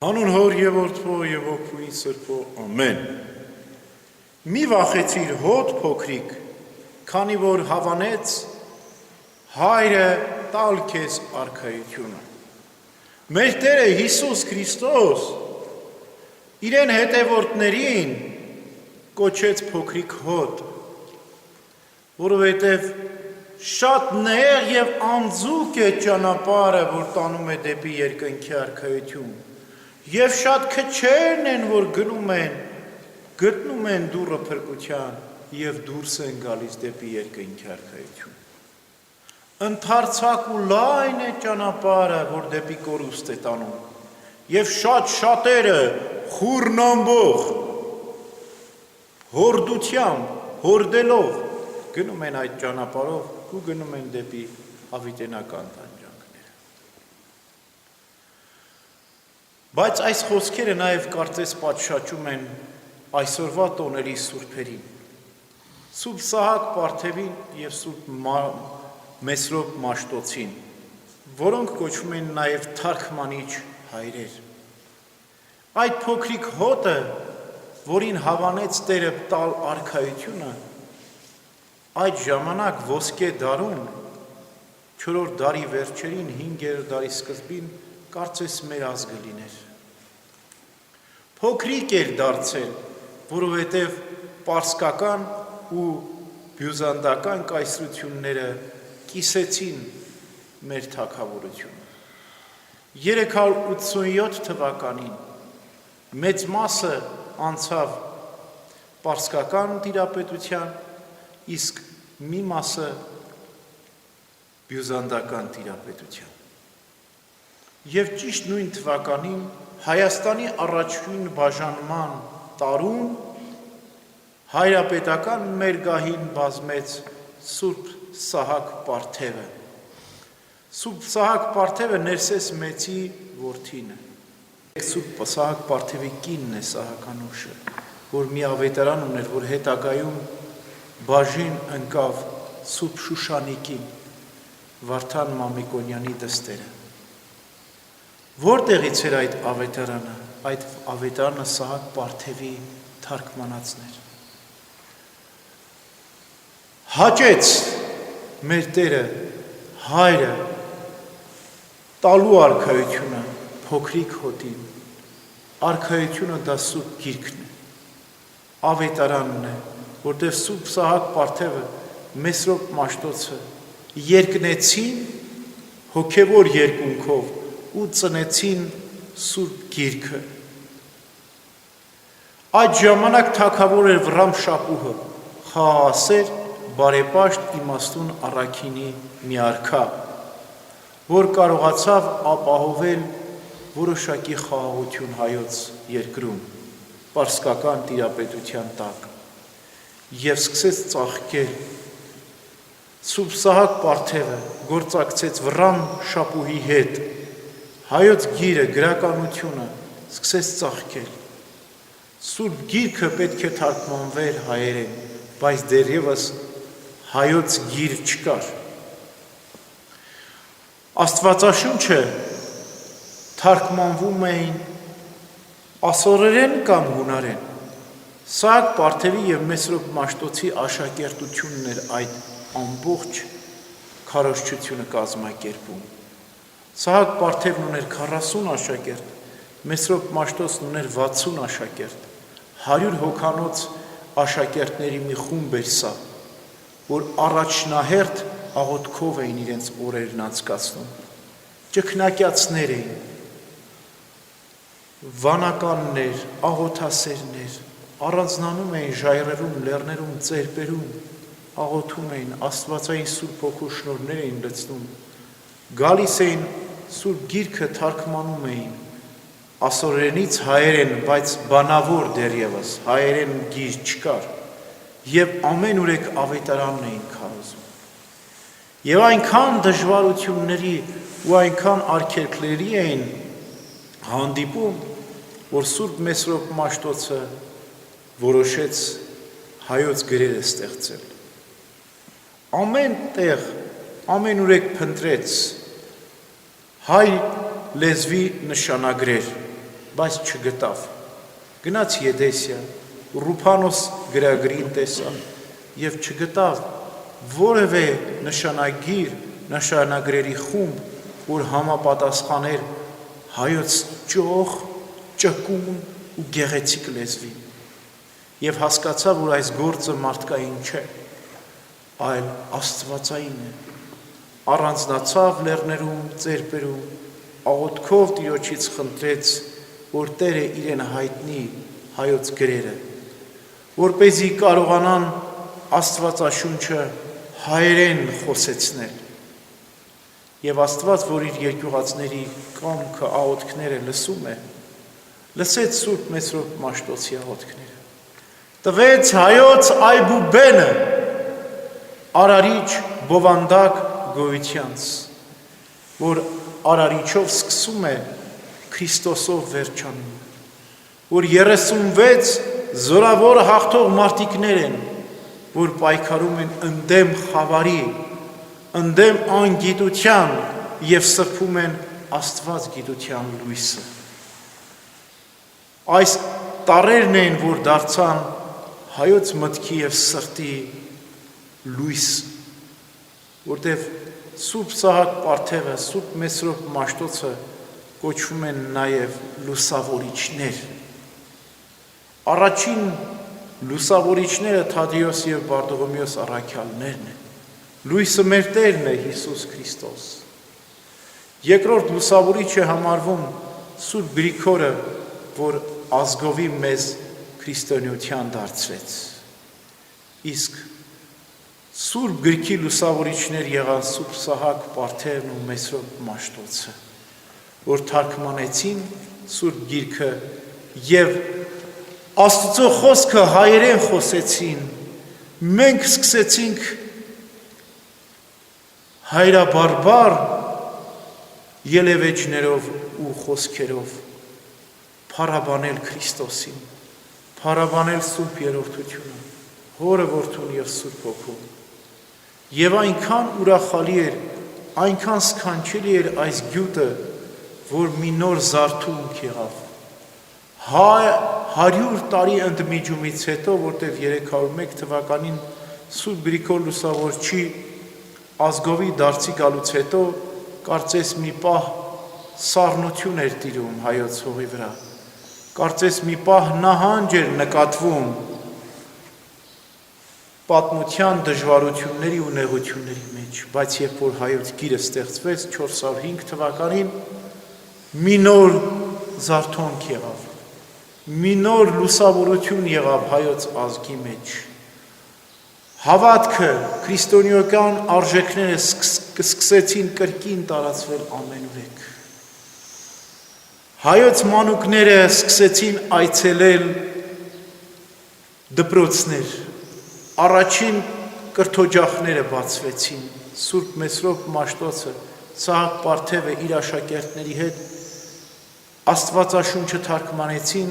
Հանուն հոր և որդվո և ոգուի սրբո, ամեն։ Մի վախեցիր հոտ փոքրիկ, քանի որ հավանեց հայրը տալ քեզ արքայությունը։ Մեր Տերը Հիսուս Քրիստոս իրեն հետևորդներին կոչեց փոքրիկ հոտ, որովհետև շատ նեղ և անձուկ է ճանապարհը, որ տանում է դեպի երկնքի արքայություն, և շատ քչերն են, որ գտնում են դուռը փրկության և դուրս են գալիս դեպի երկնքի արքայություն։ Ընդարձակ ու լայն է ճանապարհը, որ դեպի կորուստ է տանում, և շատ շատերը խուռնամբող, հորդությամբ, հորդելով գնում են այդ ճանապարհով ու գնում են դեպի հավիտենական տանջանքները։ Բայց այս խոսքերը նաև կարծես պատշաճում են այսօրվա տոների սուրբերին, Սուրբ Սահակ Պարթևին և Սուրբ Մեսրոպ Մաշտոցին, որոնք կոչվում են նաև թարգմանիչ հայրեր։ Այդ փոքրիկ հոտը, որին հավանեց Տերը տալ արքայությունը, այդ ժամանակ ոսկե դարում, 4-րդ դարի վերջերին, 5-րդ դարի սկզբին, կարծես մեր ազգը լիներ։ Փոքրիկ էր դարձել, որովհետև պարսկական ու բյուզանդական կայսրությունները կիսեցին մեր թագավորությունը։ 387 թվականին մեծ մասը անցավ պարսկական տիրապետության, իսկ մի մասը բյուզանդական տիրապետության։ Եվ ճիշտ նույն թվականին Հայաստանի առաջին բաժանման տարում հայրապետական մերգահին բազմեց Սուրբ Սահակ Պարթևը։ Սուրբ Սահակ Պարթևը Ներսես Մեծի որդին է։ Սուրբ Սահակ Պարթևի կինն է Սահականուշը, որ մի ավետարան ուներ, որ հետագայում բաժին ընկավ Սուրբ Շուշանիկին, Վարդան Մամիկոնյանի դստերը։ Որտեղից էր այդ ավետարանը։ Այդ ավետարանը Սահակ Պարթևի թարգմանածն էր։ Հաճեց մեր Տերը հայրը տալու արքայությունը փոքրիկ հոտին, արքայությունը դա Սուրբ Գիրքն է, ավետարանն է, որտեղ Սուրբ Սահակ Պարթևը, Մեսրոպ Մաշտոցը երկնեցին հոգևոր երկունքով ու ծնեցին Սուրբ Գիրքը։ Այդ ժամանակ թագավոր էր Վռամ Շապուհը, խաղաղասեր, բարեպաշտ, իմաստուն առաքինի մի արքա, որ կարողացավ ապահովել որոշակի խաղաղություն հայոց երկրում, պարսկական տիրապետության տակ, և սկսեց ծաղկել։ Սուրբ Սահակ Պարթևը գործակցեց Վռամ Շապուհի հետ, հայոց գիրը, գրականությունը սկսեց ծաղկել։ Սուրբ Գիրքը պետք է թարգմանվեր հայերեն, բայց դեռևս հայոց գիր չկար։ Աստվածաշունչը թարգմանվում էին ասորերեն կամ հունարեն։ Սահակ Պարթևի և Մեսրոպ Մաշտոցի աշակերտությունն էր այդ ամբողջ քարոզչությունը կազմակերպում։ Սահակ Պարթևն ուներ 40 աշակերտ, Մեսրոպ Մաշտոցն ուներ 60 աշակերտ, 100 հոգանոց աշակերտների մի խումբ էր սա, որ առաջնահերթ աղոթքով էին իրենց օրերն անցկացնում, ճգնակյացներ էին, վանականներ, աղոթասերներ, առանձնանում էին ժայռերում, լեռներում, ծերպերում, աղոթում էին, Աստվածային Սուրբ Հոգու շնորհներ էին լցնում, գալիս էին Սուրբ Գիրքը թարգմանում էին, ասորերենից հայերեն, բայց բանավոր դեռևս, հայերեն գիր չկար, և ամենուրեք ավետարանն էին քարոզում։ Եվ այնքան դժվարությունների ու այնքան արգելքների էին հանդիպում, որ Սուրբ Մեսրոպ Մաշտոցը որոշեց հայոց գրերը ստեղծել։ Ամեն տեղ, ամենուրեք փնտրեց հայ լեզվի նշանագրեր, բայց չգտավ։ Գնաց Եդեսիա, Ռուփանոս գրագրին տեսավ եւ չգտավ որևէ նշանագրերի խումբ, որ համապատասխաներ հայոց ճոխ, ճկուն ու գեղեցիկ լեզվին։ Եվ հասկացավ, որ այս գործը մարդկային չէ, այլ աստվածային է։ Առանձնացավ լեռներում, ծերպերում, աղոթքով Տիրոջից խնդրեց, որ Տերը իրեն հայտնի հայոց գրերը, որպեսզի կարողանան Աստվածաշունչը հայերեն խոսեցնել։ Եվ Աստված, որ իր երկյուղածների կամքը աղոթքները լսում է, լսեց Սուրբ Մեսրոպ Մաշտոցի աղոթքները։ Տվեց հայոց այբուբենը արարիչ բովանդակ գոյությանց, որ արարիչով սկսում է, Քրիստոսով վերջանում, որ 36 զորավոր հաղթող մարդիկներ են, որ պայքարում են ընդդեմ խավարի, ընդդեմ անգիտության և սրբում են Աստված գիտության լույսը։ Այս տարերն են, որ դարձան հայոց մտքի և սրտի լույս, որտև Սուրբ Սահակ Պարթևը, Սուրբ Մեսրոպ Մաշտոցը կոչվում են նաև լուսավորիչներ։ Առաջին լուսավորիչները Թադեոս և Բարդողոմեոս առաքյալներն են։ Լույսը մեր Տերն է Հիսուս Քրիստոս։ Երկրորդ լուսավորիչը համարվում Սուրբ Գրիգորը, որ ազգովի մեզ քրիստոնեության դարձրեց։ Իսկ Սուրբ գրքի լուսավորիչներ եղան Սուրբ Սահակ Պարթևն ու Մեսրոպ Մաշտոցը, որ թարգմանեցին Սուրբ Գիրքը և Աստծո խոսքը հայերեն խոսեցին, մենք սկսեցինք հայրաբարբար ելևեջներով ու խոսքերով փառաբանել Քրիստոսին, փառաբանել Սուրբ Երրորդությունը, Հորը, Որդուն և Սուրբ Հոգուն։ Եվ այնքան ուրախալի էր, այնքան սքանչելի էր այս գյուտը, որ մի նոր զարթոնք եղավ։ 100 տարի ընդմիջումից հետո, որտև 301 թվականին Սուրբ Գրիգոր Լուսավորչի ազգովի դարձի գալուց հետո, կարծես մի պահ սառնություն էր տիրում հայոց հողի վրա, կարծես մի պահ նահանջ էր նկատվում պատմության դժվարությունների ու նեղությունների մեջ, բայց երբ որ հայոց գիրը ստեղծվեց 405 թվականին, մի նոր զարթոնք եղավ, մի նոր լուսավորություն եղավ հայոց ազգի մեջ։ Հավատքը, քրիստոնեական արժեքները սկսեցին կրկին տարածվել ամենուրեք։ Հայոց մանուկները սկսեցին այցելել դպրոցներ, առաջին կրթօջախները բացվեցին, Սուրբ Մեսրոպ Մաշտոցը, Սահակ Պարթևը իր աշակերտների հետ Աստվածաշունչը թարգմանեցին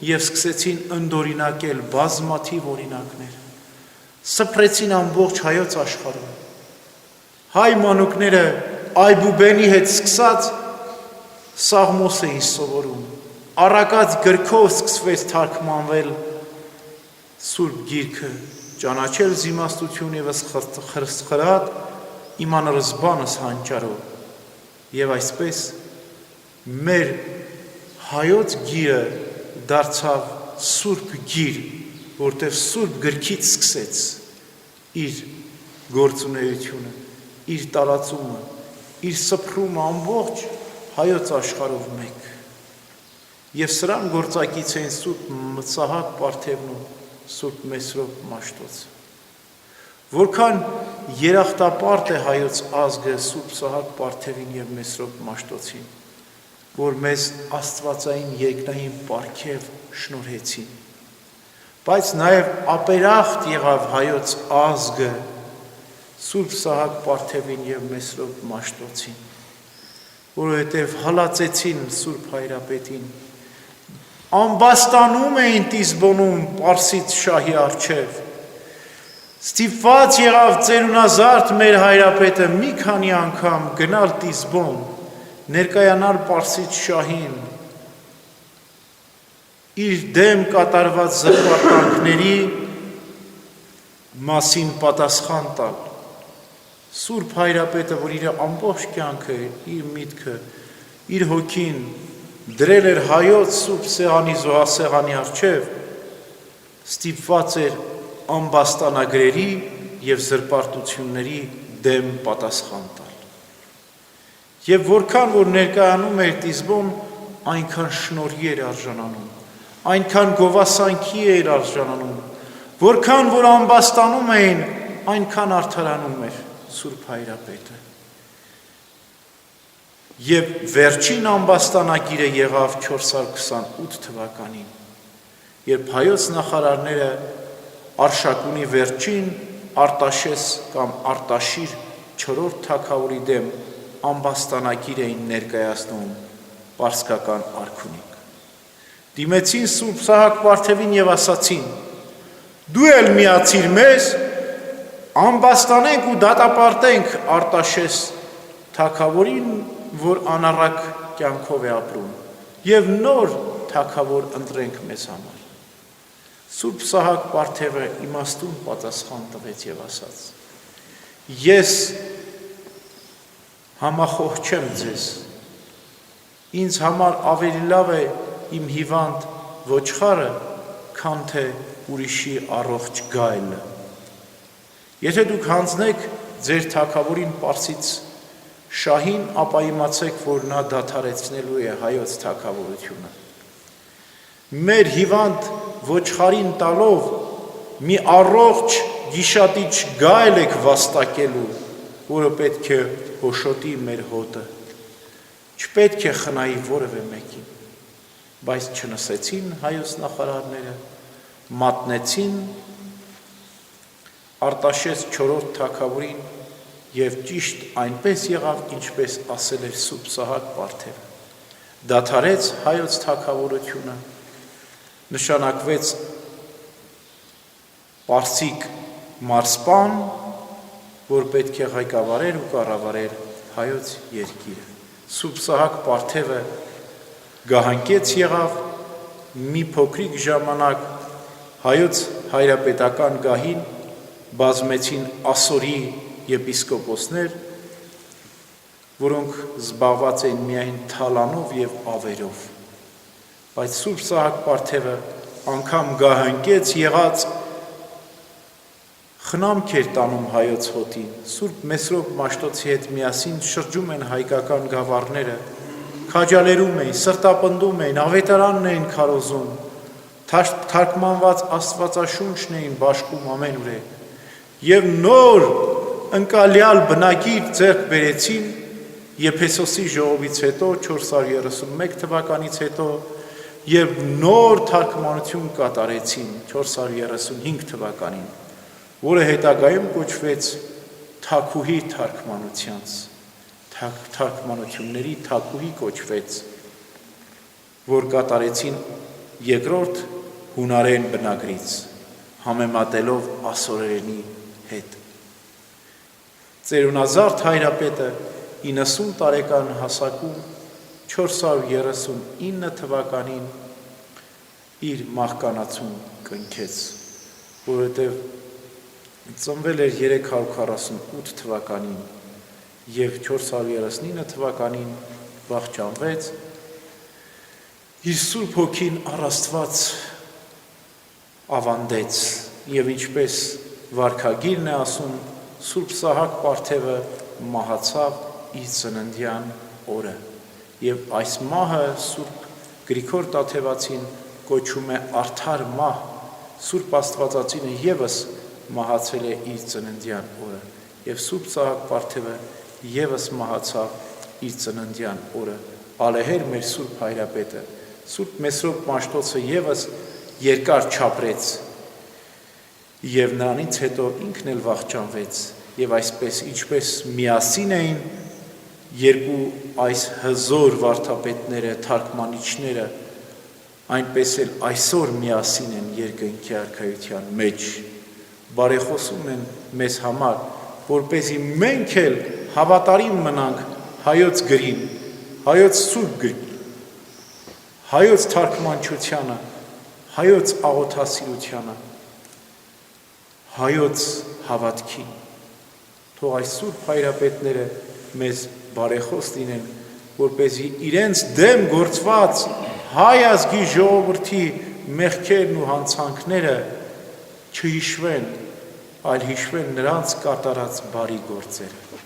և սկսեցին ընդօրինակել բազմաթիվ օրինակներ, սփռեցին ամբողջ հայոց աշխարհում։ Հայ մանուկները այբուբենի հետ սկսած Սաղմոս էին սովորում, առակած գրքով սկսվեց թարգմանվել Սուրբ Գիրքը, ճանաչել զիմաստություն և խրսխրատ իմանալս բանս հանճարով։ Եվ այսպես մեր հայոց գիրը դարձավ Սուրբ Գիր, որտև Սուրբ գրքից սկսեց իր գործունեությունը, իր տարածումը, իր սփռումը ամբողջ հայոց աշխարհով մեկ։ Եվ սրան գործակից էին Սուրբ Սահակ Պարթևն ու Սուրբ Մեսրոպ Մաշտոցը։ Որքան երախտապարտ է հայոց ազգը Սուրբ Սահակ Պարթևին և Մեսրոպ Մաշտոցին, որ մեզ աստվածային երկնային պարգև շնորհեցին, բայց նաև ապերախտ եղավ հայոց ազգը Սուրբ Սահակ Պարթևին և Մեսրոպ Մաշտոցին, որովհետև հալածեցին Սուրբ Հայրապետին, ամբաստանում էին Տիզբոնում Պարսից շահի առջև, ստիպված եղավ ծերունազարդ մեր Հայրապետը մի քանի անգամ գնալ Տիզբոն, ներկայանալ Պարսից շահին իր դեմ կատարված զրպարտանքների մասին պատասխան տալ։ Սուրբ Հայրապետը, որ իր ամբողջ կյանքը, իր միտքը, իր հոգին դրել էր հայոց սուրբ սեղանի զոհասեղանի առջև, ստիպված էր ամբաստանագրերի և զրպարտությունների դեմ պատասխան տալ։ Եվ որքան որ ներկայանում էր Տիզբոն, այնքան շնորհի էր արժանանում, այնքան գովասանքի էր արժանանում, որքան որ ամբաստանում էին, այնքան արդարանում էր Սուրբ Հայրապետը։ Եվ վերջին ամբաստանագիրը եղավ 428 թվականին, երբ հայոց նախարարները Արշակունի վերջին Արտաշես կամ Արտաշիր 4-րդ թագավորի դեմ ամբաստանագիր էին ներկայացնում պարսկական արքունիք։ Դիմեցին Սուրբ Սահակ Վարդևին և ասացին. «Դու էլ միացիր մեզ, ամբաստանենք ու դատապարտենք Արտաշես թագավորին, որ անառակ կյանքով է ապրում, և նոր թագավոր ընտրենք մեզ համար»։ Սուրբ Սահակ Վարդևը իմաստուն պատասխան տվեց և ասաց. «Ես համախոհ ձեզ, ինձ համար ավելի լավ է իմ հիվանդ ոչխարը, քան թե ուրիշի առողջ գայլը։ Եթե դուք հանձնեք ձեր թագավորին Պարսից շահին, ապա իմացեք, որ նա դադարեցնելու է հայոց թագավորությունը։ Մեր հիվանդ ոչխարին տալով մի առողջ գիշատիչ գայլ եք վաստակելու, որը պետք է հոշոտի մեր հոտը, չպետք է խնայի որևէ մեկին»։ Բայց չնսեցին հայոց նախարարները, մատնեցին Արտաշես 4-րդ թագավորին և ճիշտ այնպես եղավ, ինչպես ասել էր Սուրբ Սահակ Վարդևը։ Դադարեց հայոց թագավորությունը, նշանակվեց պարսիկ մարսպան, որ պետք է ղեկավարեր ու կառավարեր հայոց երկիրը։ Սուրբ Սահակ Վարդևը գահանկեց եղավ, մի փոքրիկ ժամանակ հայոց հայրապետական գահին բազմեցին Ասորի եպիսկոպոսներ, որոնք զբաղված էին միայն թալանով և ավերով։ Բայց Սուրբ Սահակ Վարդևը անգամ գահանկեց եղած խնամք էր տանում հայոց հոտին։ Սուրբ Մեսրոպ Մաշտոցի հետ միասին շրջում են հայկական գավառները, քաջալերում էին, սրտապնդում էին, ավետարանն էին քարոզում, թարգմանված Աստվածաշունչն էին բաշխում ամենուրեք և նոր ընկալյալ բնագիր ձեռք բերեցին Եփեսոսի ժողովից հետո 431 թվականից հետո և նոր թարգմանություն կատարեցին 435 թվականին, որը հետագայում կոչվեց Թագուհի թարգմանությանց, թարգմանությունների Թագուհի կոչվեց, որ կատարեցին երկրորդ հունարեն բնագրից, համեմատելով ասորերենի հետ։ Ծերունազարդ Հայրապետը 90 տարեկան հասակում 439 թվականին իր մահկանացուն կնքեց, որովհետև ծնվել էր 348 թվականին և 439 թվականին վախճանվեց, իր Սուրբ Հոգին առ Աստված ավանդեց և ինչպես վարքագիրն է ասում, Սուրբ Սահակ Վարդևը մահացավ իր ծննդյան օրը և այս մահը Սուրբ Գրիգոր Տաթևացին կոչում է արդար մահ, Սուրբ Աստվածածինը ևս մահացել է իր ծննդյան օրը և Սուրբ Սահակ Վարդևը ևս մահացավ իր ծննդյան օրը, ալեհեր մեր Սուրբ Հայրապետը, Սուրբ Մեսրոպ Մաշտոցը ևս երկար չապրեց և նրանից հետո ինքն էլ վախճանվեց և այսպես ինչպես միասին էին երկու այս հզոր վարդապետները, թարգմանիչները, այնպես էլ այսօր միասին են երկնքի արքայության մեջ, բարեխոսում են մեզ համար, որպեսզի մենք էլ հավատարիմ մնանք հայոց գրին, հայոց սուրբ գրին, հայոց թարգմանչությանը, հայոց աղոթասիրությանը, հայոց հավատքին։ Թող այս սուրբ հայրապետները մեզ բարեխոս լինեն, որպեսզի իրենց դեմ գործված հայ ազգի ժողովրդի մեղքերն ու հանցանքները չհիշվեն, այլ հիշվեն նրանց կատարած բարի գործերը։